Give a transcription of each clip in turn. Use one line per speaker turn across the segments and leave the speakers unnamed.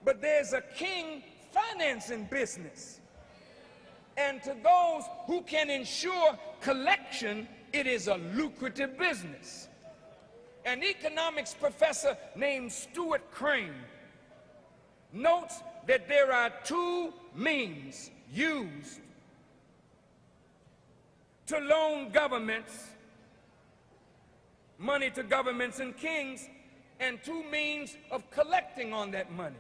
but there's a king financing business. And to those who can ensure collection, it is a lucrative business. An economics professor named Stuart Crane notes that there are two means used to loan governments, money to governments and kings, and two means of collecting on that money.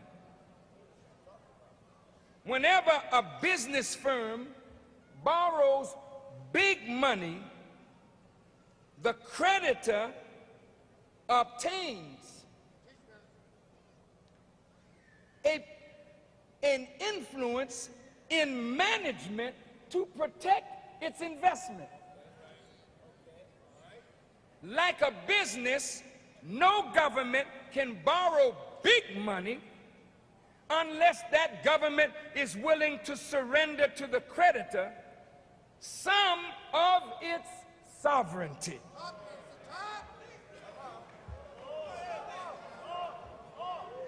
Whenever a business firm borrows big money, the creditor obtains an influence in management to protect its investment. Like a business, no government can borrow big money unless that government is willing to surrender to the creditor some of its sovereignty.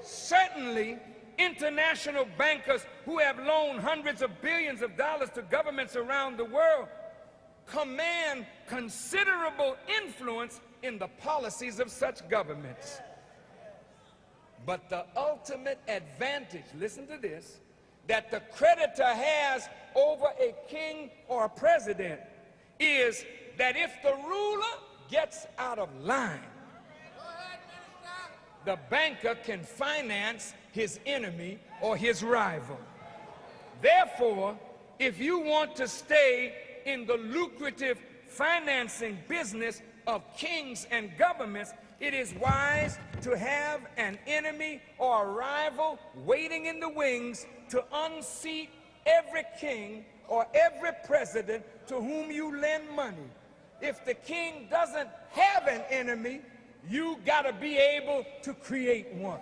Certainly, international bankers who have loaned hundreds of billions of dollars to governments around the world command considerable influence in the policies of such governments. But the ultimate advantage, listen to this, that the creditor has over a king or a president is that if the ruler gets out of line, the banker can finance his enemy or his rival. Therefore, if you want to stay in the lucrative financing business of kings and governments, it is wise to have an enemy or a rival waiting in the wings to unseat every king or every president to whom you lend money. If the king doesn't have an enemy, you gotta be able to create one.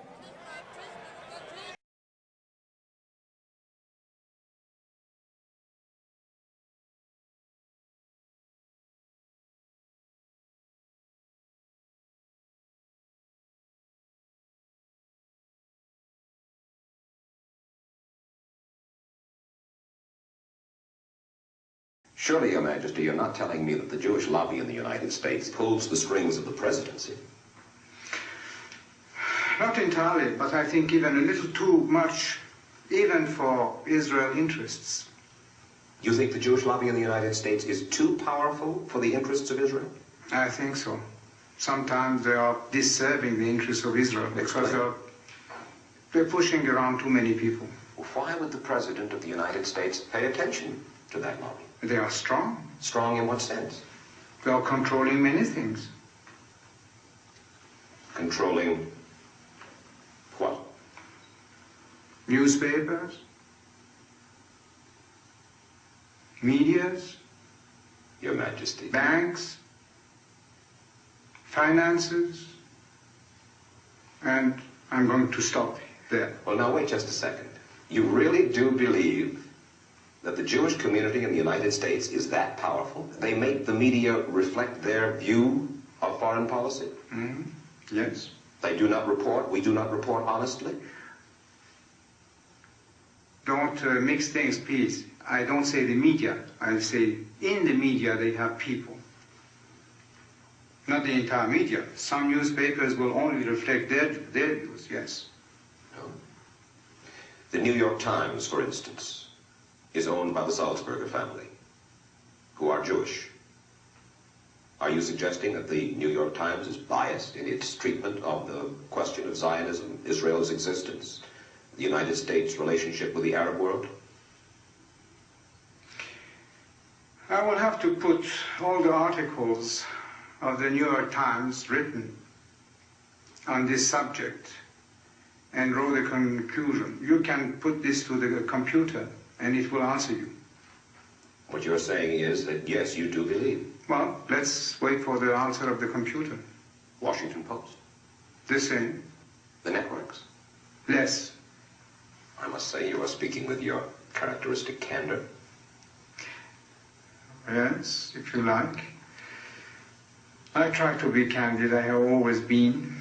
Surely, Your Majesty, you're not telling me that the Jewish lobby in the United States pulls the strings of the presidency?
Not entirely, but I think even a little too much, even for Israel interests.
You think the Jewish lobby in the United States is too powerful for the interests of Israel?
I think so. Sometimes they are disserving the interests of Israel because they're pushing around too many people.
Why would the President of the United States pay attention to that lobby?
They are strong.
Strong in what sense?
They are controlling many things.
Controlling what?
Newspapers, medias,
Your Majesty.
banks, finances, and I'm going to stop there.
Well, now wait just a second. You really do believe that the Jewish community in the United States is that powerful? They make the media reflect their view of foreign policy?
Mm-hmm. Yes.
They do not report, we do not report honestly?
Don't mix things, please. I don't say the media. I say in the media they have people. Not the entire media. Some newspapers will only reflect their views, yes.
No. The New York Times, for instance, is owned by the Salzburger family, who are Jewish. Are you suggesting that the New York Times is biased in its treatment of the question of Zionism, Israel's existence, the United States' relationship with the Arab world?
I will have to put all the articles of the New York Times written on this subject and draw the conclusion. You can put this to the computer and it will answer you.
What you're saying is that, yes, you do believe.
Well, let's wait for the answer of the computer.
Washington Post.
The same.
The networks.
Less.
I must say you are speaking with your characteristic candor.
Yes, if you like. I try to be candid. I have always been.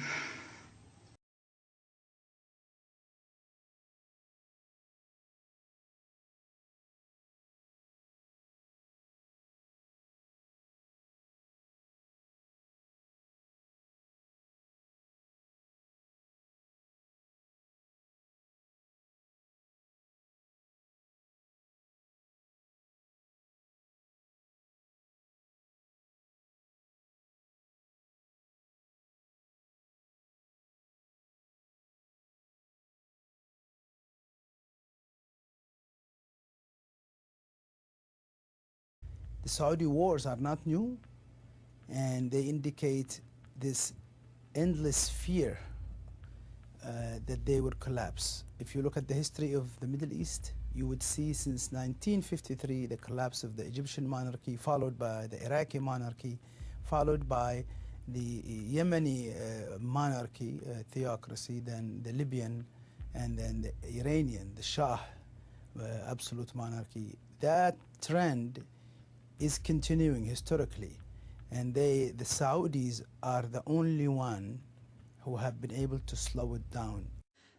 The Saudi wars are not new, and they indicate this endless fear that they would collapse. If you look at the history of the Middle East, you would see since 1953 the collapse of the Egyptian monarchy, followed by the Iraqi monarchy, followed by the Yemeni monarchy, theocracy, then the Libyan, and then the Iranian, the Shah, absolute monarchy. That trend is continuing historically, and the Saudis are the only one who have been able to slow it down.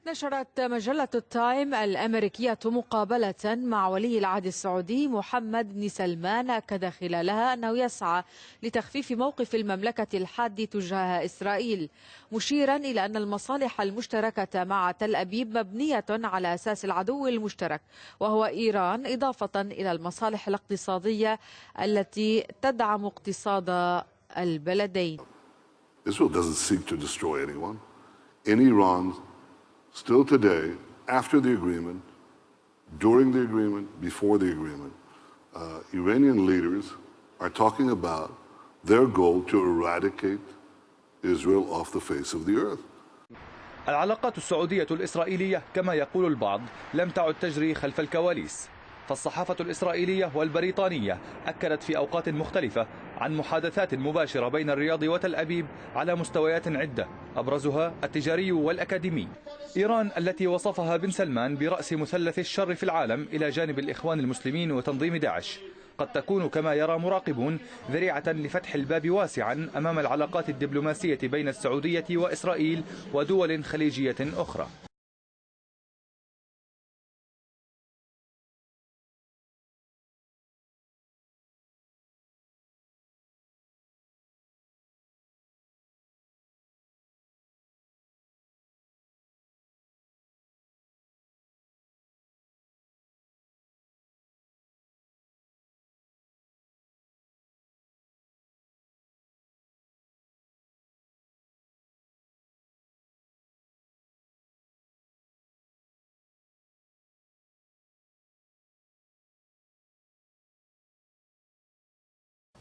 نشرت مجلة التايم الأمريكية مقابلة مع ولي العهد السعودي محمد بن سلمان، أكد خلالها أنه يسعى لتخفيف موقف المملكة الحاد تجاه إسرائيل، مشيرا إلى أن المصالح المشتركة مع تل أبيب مبنية على أساس العدو المشترك وهو إيران، إضافة إلى المصالح الاقتصادية التي تدعم اقتصاد البلدين.
Israel doesn't seek to destroy anyone. In Iran, still today, after the agreement, during the agreement, before the agreement, Iranian leaders are talking about their goal to eradicate Israel off the face of the earth.
العلاقات السعودية الإسرائيلية كما يقول البعض لم تعد تجري خلف الكواليس، فالصحافة الإسرائيلية والبريطانية أكدت في أوقات مختلفة عن محادثات مباشرة بين الرياض وتل أبيب على مستويات عدة، أبرزها التجاري والأكاديمي. إيران التي وصفها بن سلمان برأس مثلث الشر في العالم إلى جانب الإخوان المسلمين وتنظيم داعش، قد تكون كما يرى مراقبون ذريعة لفتح الباب واسعا أمام العلاقات الدبلوماسية بين السعودية وإسرائيل ودول خليجية أخرى.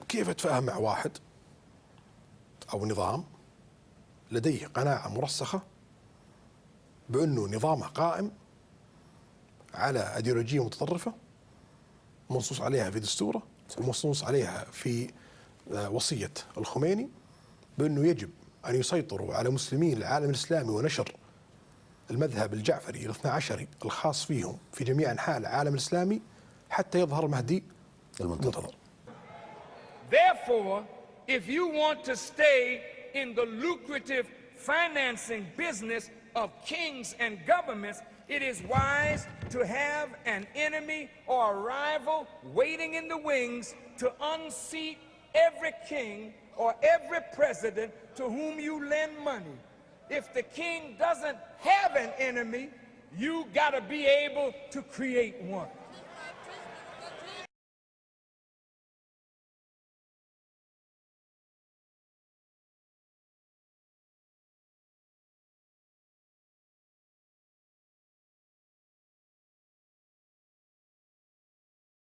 كيف أتفاهم مع واحد أو نظام لديه قناعة مرسخة بأنه نظامه قائم على أيديولوجية متطرفة منصوص عليها في دستوره ومنصوص عليها في وصية الخميني بأنه يجب أن يسيطروا على مسلمين العالم الإسلامي ونشر المذهب الجعفري الاثنى عشري الخاص فيهم في جميع أنحاء العالم الإسلامي حتى يظهر المهدي المنتظر.
Therefore, if you want to stay in the lucrative financing business of kings and governments, it is wise to have an enemy or a rival waiting in the wings to unseat every king or every president to whom you lend money. If the king doesn't have an enemy, you got to be able to create one.